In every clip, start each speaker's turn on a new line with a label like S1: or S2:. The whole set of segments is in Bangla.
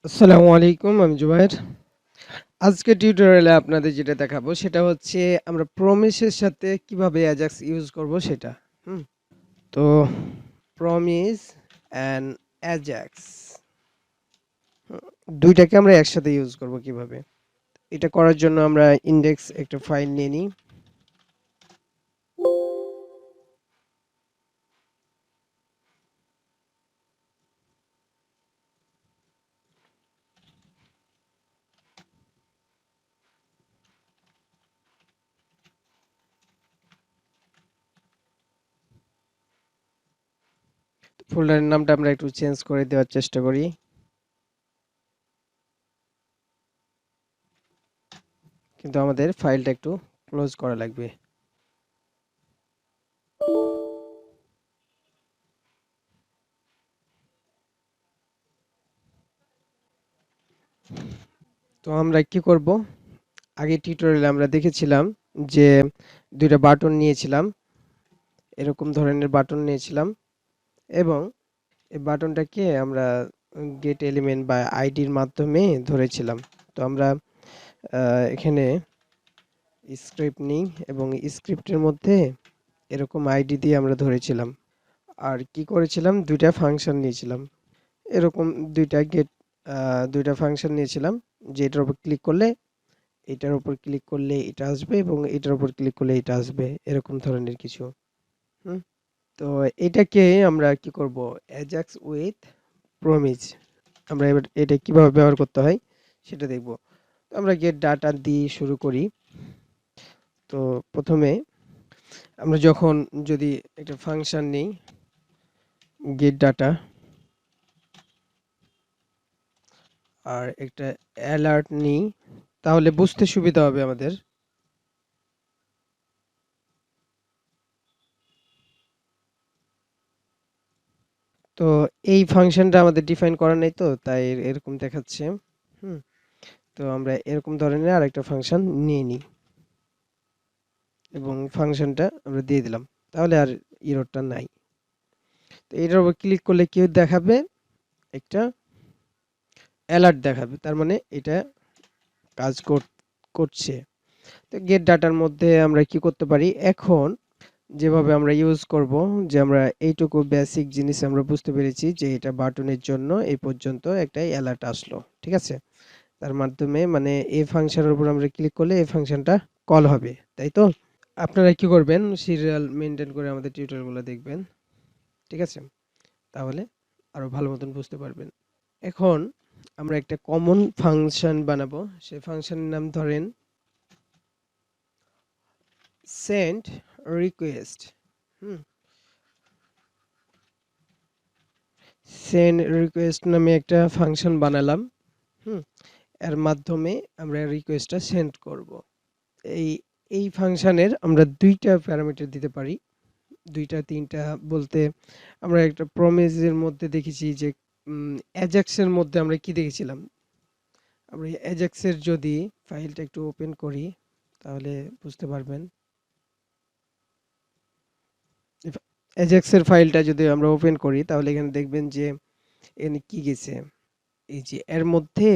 S1: আসসালামু আলাইকুম, আমি জুবায়ের। আজকে টিউটোরিয়ালে আপনাদের যেটা দেখাবো সেটা হচ্ছে আমরা প্রমিসের সাথে কিভাবে অ্যাজাক্স ইউজ করব সেটা। হুম। তো প্রমিস অ্যান্ড অ্যাজাক্স দুইটাকে আমরা একসাথে ইউজ করব কিভাবে? এটা করার জন্য আমরা ইনডেক্স একটা ফাইল নিয়ে নিই। ফোল্ডারের নামটা আমরা একটু চেঞ্জ করে দেওয়ার চেষ্টা করি, কিন্তু আমাদের ফাইলটা একটু ক্লোজ করা লাগবে। তো আমরা কি করব? আগে টিউটোরিয়ালে আমরা দেখেছিলাম যে দুইটা বাটন নিয়েছিলাম, এরকম ধরনের বাটন নিয়েছিলাম, এবং এই বাটনটাকে আমরা গেট এলিমেন্ট বা আইডির মাধ্যমে ধরেছিলাম। তো আমরা এখানে স্ক্রিপ্ট নিই এবং স্ক্রিপ্টের মধ্যে এরকম আইডি দিয়ে আমরা ধরেছিলাম। আর কি করেছিলাম, দুইটা ফাংশন নিয়েছিলাম, এরকম দুইটা ফাংশন নিয়েছিলাম, যে এটার উপর ক্লিক করলে এটার উপর ক্লিক করলে এটা আসবে এবং এটার উপর ক্লিক করলে এটা আসবে, এরকম ধরনের কিছু। হুম। তো এটাকে আমরা কি করব, অ্যাজাক্স উইথ প্রমিস। আমরা এবার এটা কিভাবে ব্যবহার করতে হয় সেটা দেখব। আমরা গেট ডাটা দিয়ে শুরু করি। তো প্রথমে আমরা যখন যদি একটা ফাংশন নেই, গেট ডাটা, আর একটা অ্যালার্ট নিই, তাহলে বুঝতে সুবিধা হবে আমাদের। তো এই ফাংশনটা আমাদের ডিফাইন করা নেই, তো তাই এরকম দেখাচ্ছে। হুম। তো আমরা এরকম ধরনের আরেকটা ফাংশন নিয়ে নিই এবং ফাংশনটা আমরা দিয়ে দিলাম, তাহলে আর এররটা নাই। তো এটার উপর ক্লিক করলে কি দেখাবে, একটা অ্যালার্ট দেখাবে, তার মানে এটা কাজ করছে। তো গেট ডাটার মধ্যে আমরা কি করতে পারি, এখন যেভাবে আমরা ইউজ করব, যে আমরা এইটুকু বেসিক জিনিস আমরা বুঝতে পেরেছি যে এটা বাটনের জন্য এই পর্যন্ত একটা অ্যালার্ট আসলো, ঠিক আছে। তার মাধ্যমে মানে এই ফাংশনের উপর আমরা ক্লিক করলে এই ফাংশনটা কল হবে, তাই তো। আপনারা কি করবেন, সিরিয়াল মেনটেন করে আমাদের টিউটোরিয়ালগুলো দেখবেন, ঠিক আছে, তাহলে আরো ভালো মতন বুঝতে পারবেন। এখন আমরা একটা কমন ফাংশন বানাবো, সেই ফাংশনের নাম ধরেন সেন্ড রিকোয়েস্ট। হুম। সেন্ড রিকোয়েস্ট নামে একটা ফাংশন বানালাম। হুম। এর মাধ্যমে আমরা রিকোয়েস্টটা সেন্ড করব। এই এই ফাংশনের আমরা দুইটা প্যারামিটার দিতে পারি, দুইটা তিনটা বলতে আমরা একটা প্রমিসের মধ্যে দেখেছি যে অ্যাজাক্সের মধ্যে আমরা কি দেখেছিলাম, আমরা অ্যাজাক্সের যদি ফাইলটা একটু ওপেন করি তাহলে বুঝতে পারবেন। অ্যাজাক্সের ফাইলটা যদি আমরা ওপেন করি তাহলে এখানে দেখবেন যে এখানে কি গেছে, এই যে এর মধ্যে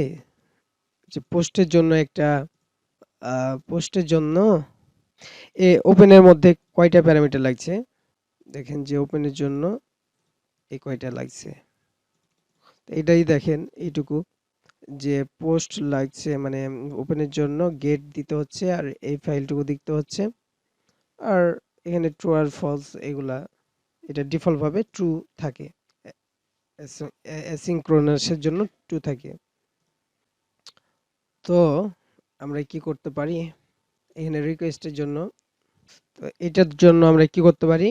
S1: যে পোস্টের জন্য একটা পোস্টের জন্য ওপেনের মধ্যে কয়টা প্যারামিটার লাগছে, দেখেন যে ওপেনের জন্য এই কয়টা লাগছে। এটাই দেখেন এইটুকু, যে পোস্ট লাগছে মানে ওপেনের জন্য গেট দিতে হচ্ছে আর এই ফাইলটুকু দিতে হচ্ছে। আর এখানে ট্রু আর ফলস এগুলা, এটা ডিফল্ট ভাবে ট্রু থাকে, অ্যাসিঙ্ক্রোনাসের জন্য ট্রু থাকে। তো আমরা কি করতে পারি, এখানে রিকোয়েস্টের জন্য, তো এটার জন্য আমরা কি করতে পারি,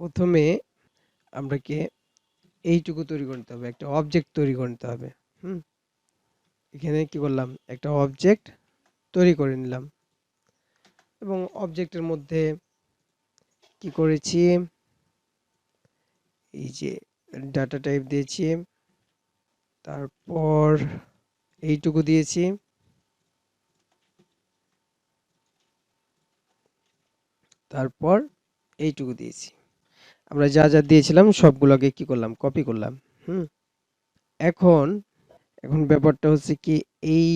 S1: প্রথমে আমরাকে এইটুকু তৈরি করতে হবে, একটা অবজেক্ট তৈরি করতে হবে। হুম। এখানে কি করলাম, একটা অবজেক্ট তৈরি করে নিলাম এবং অবজেক্টের মধ্যে কি করেছি, এই যে ডাটা টাইপ দিয়েছি, তারপর এইটুকু দিয়েছি, তারপর এইটুকু দিয়েছি। আমরা যা যা দিয়েছিলাম সবগুলোকে কি করলাম, কপি করলাম। হুম। এখন এখন ব্যাপারটা হচ্ছে কি, এই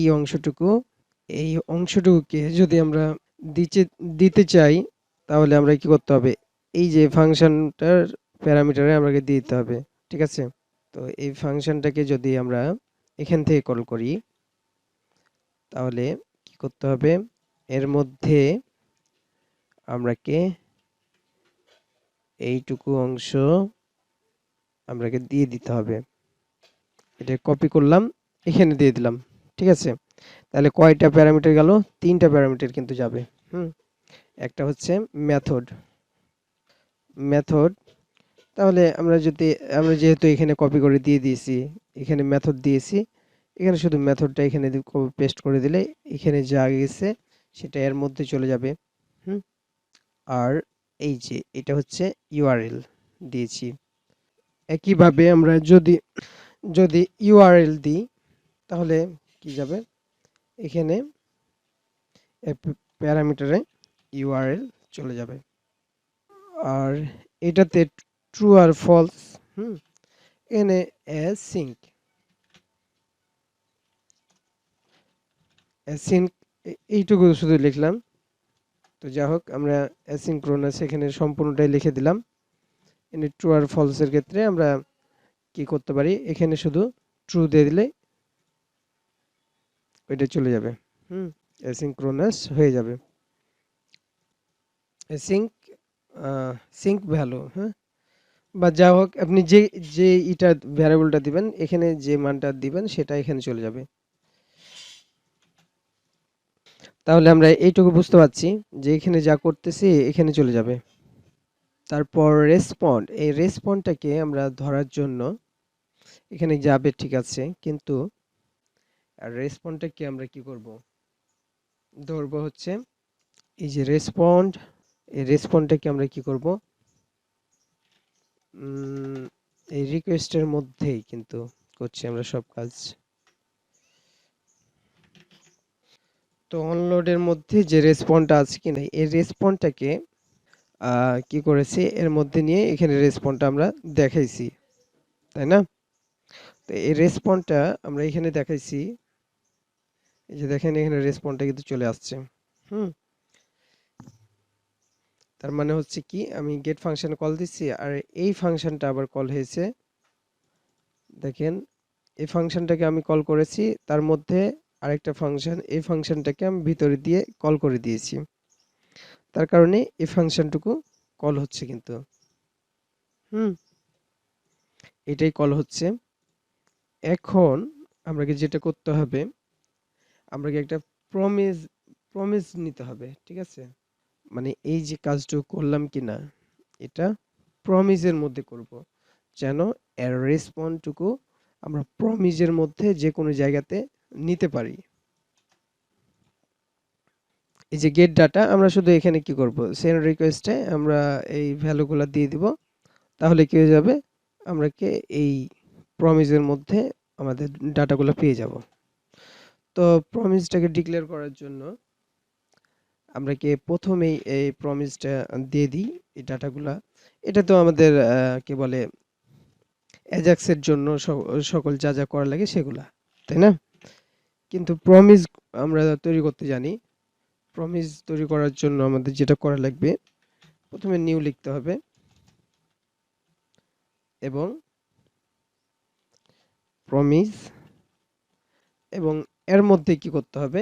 S1: অংশটুকুকে যদি আমরা দিতে দিতে চাই, তাহলে আমরা কি করতে হবে, এই যে ফাংশনটার প্যারামিটারে আমাকে দিয়ে দিতে হবে। ঠিক আছে? তো এই ফাংশনটাকে যদি আমরা এখান থেকে কল করি, তাহলে কি করতে হবে, এর মধ্যে আমরাকে এইটুকু অংশ আমরাকে দিয়ে দিতে হবে। এটা কপি করলাম, এখানে দিয়ে দিলাম। ঠিক আছে? তাহলে কয়টা প্যারামিটার গেল? 3টা প্যারামিটার কিন্তু যাবে। হুম। একটা হচ্ছে মেথড। মেথড, তাহলে আমরা যেহেতু এখানে কপি করে দিয়ে দিয়েছি, এখানে মেথড দিয়েছি, এখানে শুধু মেথডটা এখানে পেস্ট করে দিলে এখানে যা গেছে সেটা এর মধ্যে চলে যাবে। হুম। আর এই যে এটা হচ্ছে ইউআরএল দিয়েছি। একইভাবে আমরা যদি যদি ইউআরএল দিই, তাহলে কি যাবে, এখানে প্যারামিটারে ইউআরএল চলে যাবে। আর এটাতে ট্রু আর ফলস, হুম, এখানে অ্যাসিঙ্ক অ্যাসিঙ্ক এইটুকু শুধু লিখলাম। তো যা হোক, আমরা অ্যাসিঙ্ক্রোনাস এখানে সম্পূর্ণটাই লিখে দিলাম। এখানে ট্রু আর ফলসের ক্ষেত্রে আমরা কি করতে পারি, এখানে শুধু ট্রু দিয়ে দিলে ওইটা চলে যাবে। হুম, অ্যাসিঙ্ক্রোনাস হয়ে যাবে। অ্যাসিঙ্ক সিঙ্ক ভ্যালু, হ্যাঁ, বা যা হোক, আপনি যে যে ইটা ভ্যারিয়েবলটা দিবেন, এখানে যে মানটা দিবেন সেটা এখানে চলে যাবে। তাহলে আমরা এইটুকু বুঝতে পারছি যে এখানে যা করতেছি এখানে চলে যাবে। তারপর রেসপন্ড, এই রেসপন্ডটাকে আমরা ধরার জন্য এখানে যাবে, ঠিক আছে, কিন্তু রেসপন্ডটাকে আমরা কি করব, ধরবো হচ্ছে এই যে রেসপন্ড, এই রেসপন্ডটাকে আমরা কি করব, এই রিকোয়েস্টের মধ্যেই কিন্তু করছি আমরা সব কাজ। তো অনলোডের মধ্যে যে রেসপন্ডটা আছে কিনা, এই রেসপন্ডটাকে কি করেছি, এর মধ্যে নিয়ে এখানে রেসপন্ডটা আমরা দেখাইছি, তাই না? তো এই রেসপন্ডটা আমরা এখানে দেখাইছি, এই যে দেখেন এখানে রেসপন্ডটা কিন্তু চলে আসছে। হুম, তার মানে হচ্ছে কি, আমি গেট ফাংশন কল দিচ্ছি আর এই ফাংশনটা আবার কল হয়েছে। দেখেন, এই ফাংশনটাকে আমি কল করেছি, তার মধ্যে আরেকটা ফাংশন, এই ফাংশনটাকে আমি ভিতরে দিয়ে কল করে দিয়েছি, তার কারণে এই ফাংশনটুকু কল হচ্ছে কিন্তু। হুম, এটাই কল হচ্ছে। এখন আমাকে যেটা করতে হবে, আমাকে একটা প্রমিস প্রমিস নিতে হবে। ঠিক আছে? মানে এই যে কাজটুকু করলাম কিনা, এটা প্রমিসের মধ্যে করব, যেন এর রেসপন্ডটুকু আমরা প্রমিসের মধ্যে যে কোনো জায়গাতে নিতে পারি। এই যে গেট ডাটা, আমরা শুধু এখানে কি করব, সেন্ড রিকোয়েস্টে আমরা এই ভ্যালুগুলো দিয়ে দিব, তাহলে কি হয়ে যাবে, আমরা কি এই প্রমিসের মধ্যে আমাদের ডাটাগুলো পেয়ে যাব। তো প্রমিসটাকে ডিক্লেয়ার করার জন্য আমরা কি প্রথমেই এই প্রমিসটা দিয়ে দিই, এই ডাটাগুলা। এটা তো আমাদের কি বলে, অ্যাজাক্সের জন্য সকল যা যা করা লাগে সেগুলা, তাই না? কিন্তু প্রমিস আমরা তৈরি করতে জানি। প্রমিস তৈরি করার জন্য আমাদের যেটা করা লাগবে, প্রথমে নিউ লিখতে হবে এবং প্রমিস, এবং এর মধ্যে কি করতে হবে,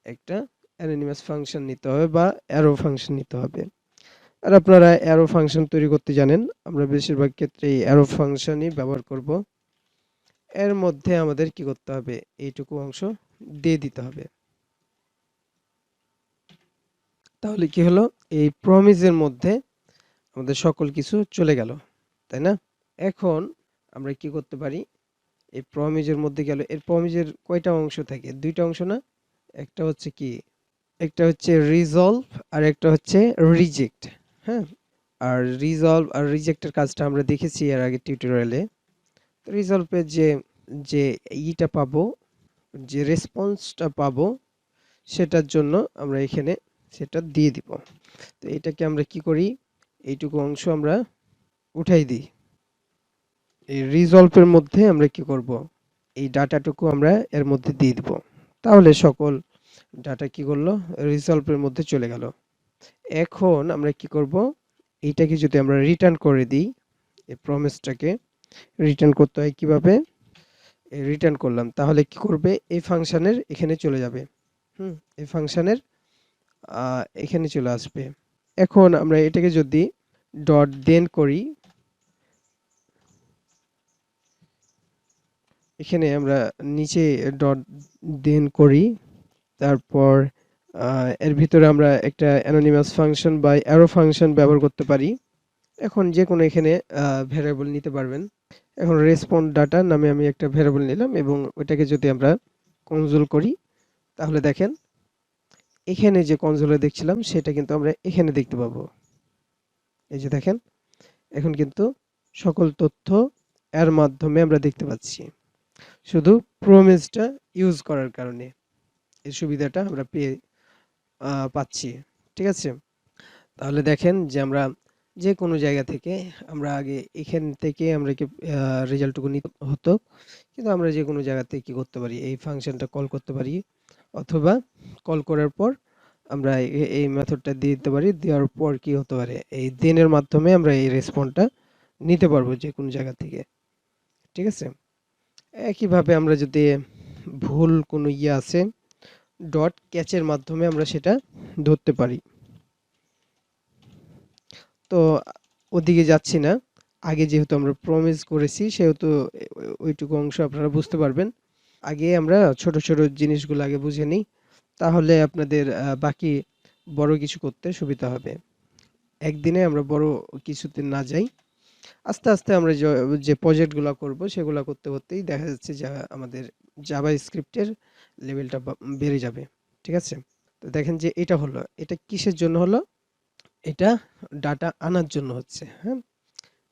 S1: একটা অ্যানোনিমাস ফাংশন নিতে হবে বা অ্যারো ফাংশন নিতে হবে। আর আপনারা অ্যারো ফাংশন তৈরি করতে জানেন, আমরা বেশিরভাগ ক্ষেত্রে অ্যারো ফাংশনই ব্যবহার করব। এর মধ্যে আমাদের কি করতে হবে, এইটুকু অংশ দিয়ে দিতে হবে। তাহলে কি হলো, এই প্রমিসের মধ্যে আমাদের সকল কিছু চলে গেল, তাই না? এখন আমরা কি করতে পারি, এই প্রমিসের মধ্যে গেল, এর প্রমিসের কয়টা অংশ থাকে, দুইটা অংশ না? একটা হচ্ছে কি, একটা হচ্ছে রিজলভ আর একটা হচ্ছে রিজেক্ট। হ্যাঁ, আর রিজলভ আর রিজেক্টের কাজটা আমরা দেখেছি এর আগে টিউটোরিয়ালে। রিজলভের যে যে ইটা পাবো, যে রেসপন্সটা পাবো, সেটার জন্য আমরা এখানে সেটা দিয়ে দিব। তো এটাকে আমরা কি করি, এইটুকু অংশ আমরা উঠাই দিই। এই রিজলভের মধ্যে আমরা কি করব, এই ডাটাটুকু আমরা এর মধ্যে দিয়ে দিব। তাহলে সকল ডাটা কি করলো, রিজলভের মধ্যে চলে গেল। এখন আমরা কি করব, এইটাকে যদি আমরা রিটার্ন করে দিই, এই প্রমিসটাকে রিটার্ন করতে হয় কিভাবে, রিটার্ন করলাম তাহলে কি করবে, এই ফাংশনের এখানে চলে যাবে। এই ফাংশনের এখানে চলে আসবে। এখন আমরা এটাকে যদি ডট দেন করি, এখানে আমরা নিচে ডট দেন করি, তারপর এর ভিতরে আমরা একটা অ্যানোনিমাস ফাংশন বা অ্যারো ফাংশন ব্যবহার করতে পারি। এখন যে কোনো এখানে ভ্যারিয়েবল নিতে পারবেন। এখন রেসপন্ড ডাটা নামে আমি একটা ভ্যারিয়েবল নিলাম এবং ওইটাকে যদি আমরা কনসোল করি, তাহলে দেখেন এখানে যে কনসোলে দেখছিলাম সেটা কিন্তু আমরা এখানে দেখতে পাবো। এই যে দেখেন, এখন কিন্তু সকল তথ্য এর মাধ্যমে আমরা দেখতে পাচ্ছি, শুধু প্রমিসটা ইউজ করার কারণে এই সুবিধাটা আমরা পেয়ে পাচ্ছি। ঠিক আছে? তাহলে দেখেন যে আমরা যে কোনো জায়গা থেকে আমরা আগে এখান থেকে আমরা কি রেজাল্টটুকু নিতে হতো, কিন্তু আমরা যে কোনো জায়গা থেকে কি করতে পারি, এই ফাংশনটা কল করতে পারি, অথবা কল করার পর আমরা এই মেথডটা দিয়ে দিতে পারি। দেওয়ার পর কি হতে পারে, এই দেনের মাধ্যমে আমরা এই রেসপন্সটা নিতে পারবো যে কোনো জায়গা থেকে। ঠিক আছে? একইভাবে আমরা যদি ভুল কোনো আছে, ডট ক্যাচের মাধ্যমে আমরা সেটা ধরতে পারি। তো ওদিকে যাচ্ছি না। আগে যেহেতু আমরা প্রমিস করেছি সেহেতু ওইটুকু অংশ আপনারা বুঝতে পারবেন। আগে আমরা ছোট, ছোট জিনিসগুলো আগে বুঝে নিই। তাহলে আপনাদের বাকি বড় কিছু করতে সুবিধা হবে। একদিনে আমরা বড় কিছুতে না যাই। আস্তে, আস্তে আমরা যে প্রজেক্টগুলা করব সেগুলা করতে, করতেই দেখা যাচ্ছে যে আমাদের জাভাস্ক্রিপ্ট এর লেভেলটা বেড়ে যাবে। ঠিক আছে? তো দেখেন যে এটা হলো। এটা কিসের জন্য হলো? এটা ডাটা আনার জন্য হচ্ছে। হ্যাঁ?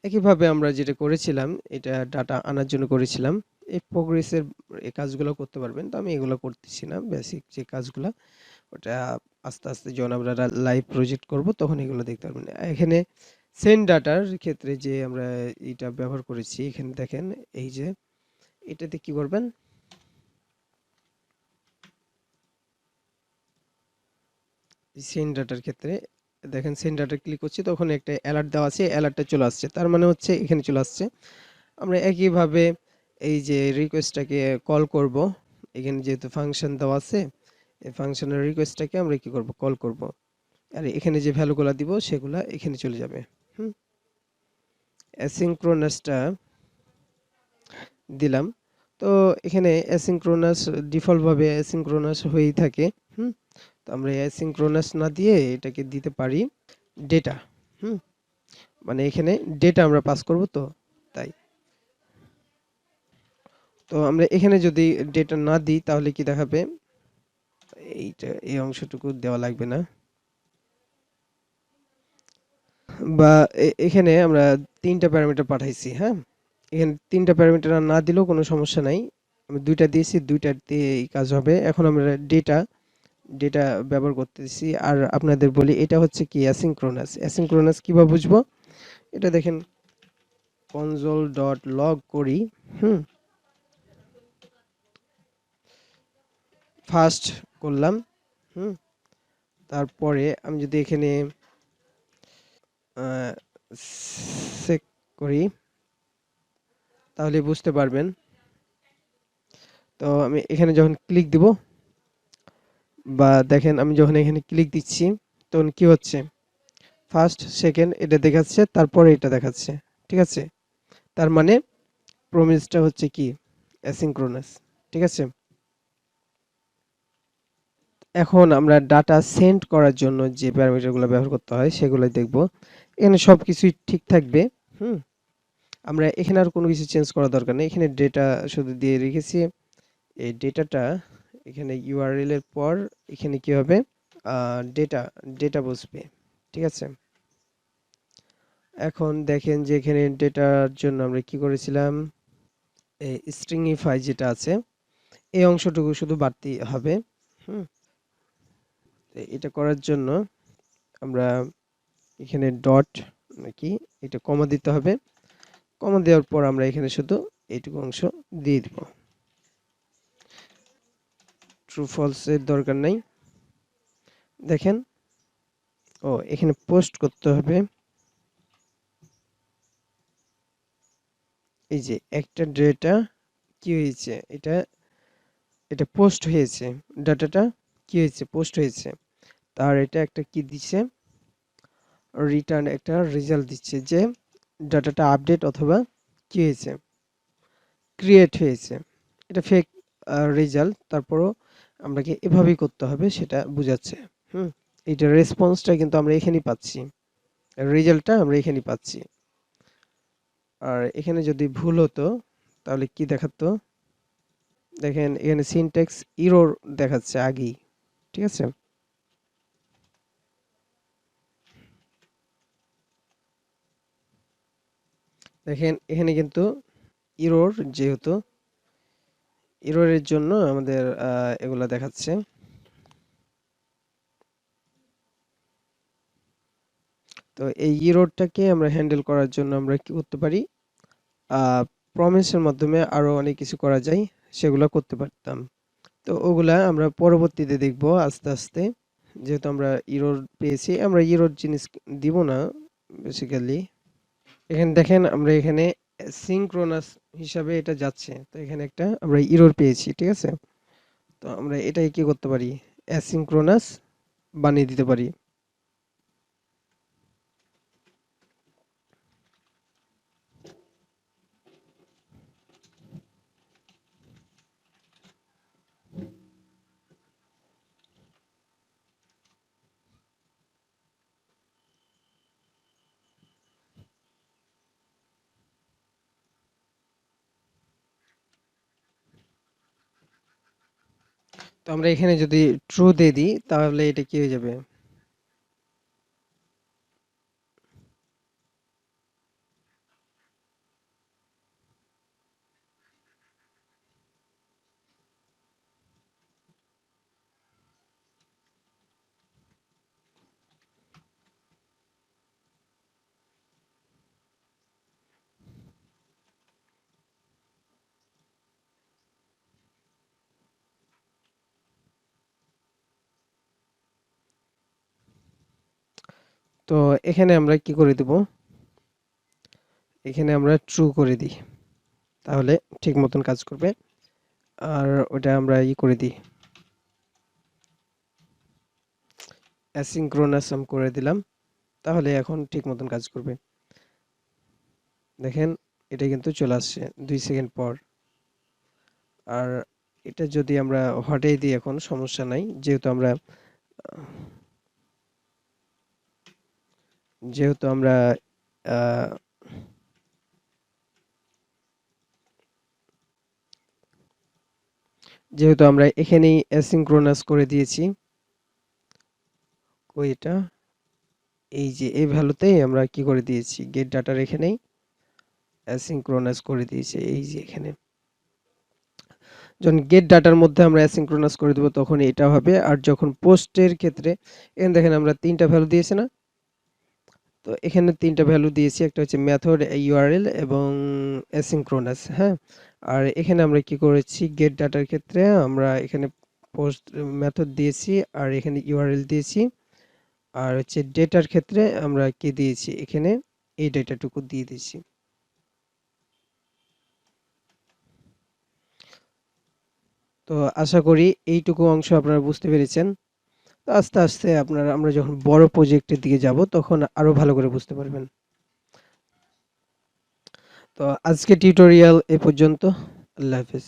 S1: একইভাবে আমরা যেটা করেছিলাম, এটা ডাটা আনার জন্য করেছিলাম। এই প্রোগ্রেসের এই কাজগুলো করতে পারবেন। তো আমি এগুলো করতেছি না। বেসিক যে কাজগুলা ওটা আস্তে, আস্তে যখন আমরা লাইভ প্রজেক্ট করব তখন এগুলো দেখতে পারবেন। এখানে সেন্ড ডাটার ক্ষেত্রে যে আমরা এটা ব্যবহার করেছি, এখানে দেখেন এই যে এটাতে কি করবেন, সেন্ড ডাটার ক্ষেত্রে দেখেন সেন্ড ডাটা ক্লিক করছি তখন একটা অ্যালার্ট দেওয়া আছে, অ্যালার্টটা চলে আসছে। তার মানে হচ্ছে এখানে চলে আসছে। আমরা একইভাবে এই যে রিকোয়েস্টটাকে কল করব, এখানে যেহেতু ফাংশন দেওয়া আছে, এই ফাংশনের রিকোয়েস্টটাকে আমরা কি করব, কল করব। আর এখানে যে ভ্যালুগুলা দিব সেগুলা এখানে চলে যাবে। হুম, অ্যাসিঙ্ক্রোনাসটা দিলাম। তো এখানে অ্যাসিঙ্ক্রোনাস ডিফল্ট ভাবে অ্যাসিঙ্ক্রোনাস হয়েই থাকে। হুম, তো আমরা অ্যাসিঙ্ক্রোনাস না দিয়ে এটাকে দিতে পারি ডেটা। হুম, মানে এখানে ডেটা আমরা পাস করব, তো তাই। তো আমরা এখানে যদি ডেটা না দিই তাহলে কি দেখাবে, এইটা এই অংশটুকু দেওয়া লাগবে না, বা এখানে আমরা তিনটা প্যারামিটার পাঠাইছি। হ্যাঁ, এখানে তিনটা প্যারামিটার না দিলেও কোনো সমস্যা নাই, আমি দুইটা দিয়েছি, দুইটা দিয়ে এই কাজ হবে। এখন আমরা ডেটা ডেটা ব্যবহার করতেছি। আর আপনাদের বলি এটা হচ্ছে কি অ্যাসিঙ্ক্রোনাস। অ্যাসিঙ্ক্রোনাস কিভাবে বুঝবো, এটা দেখেন কনসোল ডট লগ করি। হুম, ফার্স্ট করলাম। হুম, তারপরে আমি যদি এখানে চেক করি তাহলে বুঝতে পারবেন। তো আমি এখানে যখন ক্লিক দিব, বা দেখেন আমি যখন এখানে ক্লিক দিচ্ছি তখন কি হচ্ছে, ফার্স্ট সেকেন্ড এটা দেখাচ্ছে, তারপরে এটা দেখাচ্ছে। ঠিক আছে? তার মানে প্রমিসটা হচ্ছে কি অ্যাসিঙ্ক্রোনাস। ঠিক আছে? এখন আমরা ডাটা সেন্ড করার জন্য যে প্যারামিটারগুলো ব্যবহার করতে হয় সেগুলো দেখব। এখানে সবকিছুই ঠিক থাকবে। হুম, আমরা এখানে আর কোনো কিছু চেঞ্জ করার দরকার নেই। এখানে ডেটা শুধু দিয়ে রেখেছি। এই ডেটাটা এখানে ইউআরএল এর পর এখানে কি হবে, ডেটা ডেটা বসবে। ঠিক আছে? এখন দেখেন যে এখানে ডেটার জন্য আমরা কি করেছিলাম, এই স্ট্রিংইফাই যেটা আছে এই অংশটুকু শুধু বাড়তি হবে। হুম, তো এটা করার জন্য আমরা এখানে ডট নাকি এটা কমা দিতে হবে। কমা দেওয়ার পর আমরা এখানে শুধু এইটুকু অংশ দিয়ে দিব। ট্রু ফলস এর দরকার নাই। দেখেন, এখানে পোস্ট করতে হবে। এই যে একটা ডেটা কি হয়েছে, এটা পোস্ট হয়েছে, ডাটাটা কি হয়েছে, পোস্ট হয়েছে। তার এটা একটা কি দিচ্ছে, রিটার্ন একটা রেজাল্ট দিচ্ছে যে ডাটাটা আপডেট অথবা কি হয়েছে, ক্রিয়েট হয়েছে। এটা ফেক রেজাল্ট, তারপরও আমাকে এভাবেই করতে হবে সেটা বুঝাচ্ছে। হুম, এইটা রেসপন্সটা কিন্তু আমরা এখানেই পাচ্ছি, রেজাল্টটা আমরা এখানেই পাচ্ছি। আর এখানে যদি ভুল হতো তাহলে কি দেখাতো, দেখেন এখানে সিনট্যাক্স এরর দেখাচ্ছে আগেই। ঠিক আছে, দেখেন এখানে কিন্তু এরর, যেহেতু এররের জন্য আমাদের এগুলা দেখাচ্ছে। তো এই এররটাকে আমরা হ্যান্ডেল করার জন্য আমরা কি করতে পারি, প্রমিসের মাধ্যমে আরো অনেক কিছু করা যায়, সেগুলো করতে পারতাম। তো ওগুলা আমরা পরবর্তীতে দেখব আস্তে আস্তে। যেহেতু আমরা এরর পেয়েছি, আমরা এরর জিনিস দিব না বেসিক্যালি। এখানে দেখেন আমরা এখানে সিনক্রোনাস হিসাবে এটা যাচ্ছে, তো এখানে একটা আমরা এরর পেয়েছি। ঠিক আছে, তো আমরা এটাই কি করতে পারি, অ্যাসিনক্রোনাস বানিয়ে দিতে পারি। তো আমরা এখানে যদি ট্রু দিয়ে দিই তাহলে এটা কি হয়ে যাবে, তো এখানে আমরা কি করে দেব, এখানে আমরা ট্রু করে দিই, তাহলে ঠিক মতন কাজ করবে। আর ওটা আমরা করে দিই, অ্যাসিনক্রোনাস করে দিলাম, তাহলে এখন ঠিক মতন কাজ করবে। দেখেন এটা কিন্তু চলে আসছে 2 সেকেন্ড পর। আর এটা যদি আমরা হটাই দিই এখন সমস্যা নাই, যেহেতু আমরা আহ, যেহেতু আমরা এখানেই অ্যাসিনক্রোনাস করে দিয়েছি। এটা এই যে এই ভ্যালুতেই আমরা কি করে দিয়েছি, গেট ডাটার এখানেই অ্যাসিনক্রোনাস করে দিয়েছি। এই যে এখানে যখন গেট ডাটার মধ্যে আমরা অ্যাসিনক্রোনাস করে দেবো তখন এটা হবে। আর যখন পোস্টের ক্ষেত্রে এখানে দেখেন আমরা 3টা ভ্যালু দিয়েছি না, তো এখানে 3টা ভ্যালু দিয়েছি, একটা হচ্ছে মেথড, ইউআরএল এবং অ্যাসিনক্রোনাস। হ্যাঁ, আর এখানে আমরা কি করেছি, গেট ডাটার ক্ষেত্রে আমরা এখানে পোস্ট মেথড দিয়েছি, আর এখানে ইউআরএল দিয়েছি। আর হচ্ছে ডেটার ক্ষেত্রে আমরা কি দিয়েছি, এখানে এই ডেটাটুকু দিয়ে দিয়েছি। তো আশা করি এইটুকু অংশ আপনারা বুঝতে পেরেছেন। তো আস্তে আস্তে আমরা যখন বড় প্রজেক্টের দিকে যাব তখন আরো ভালো করে বুঝতে পারবেন। তো আজকে টিউটোরিয়াল এ পর্যন্ত। আল্লাহ হাফেজ।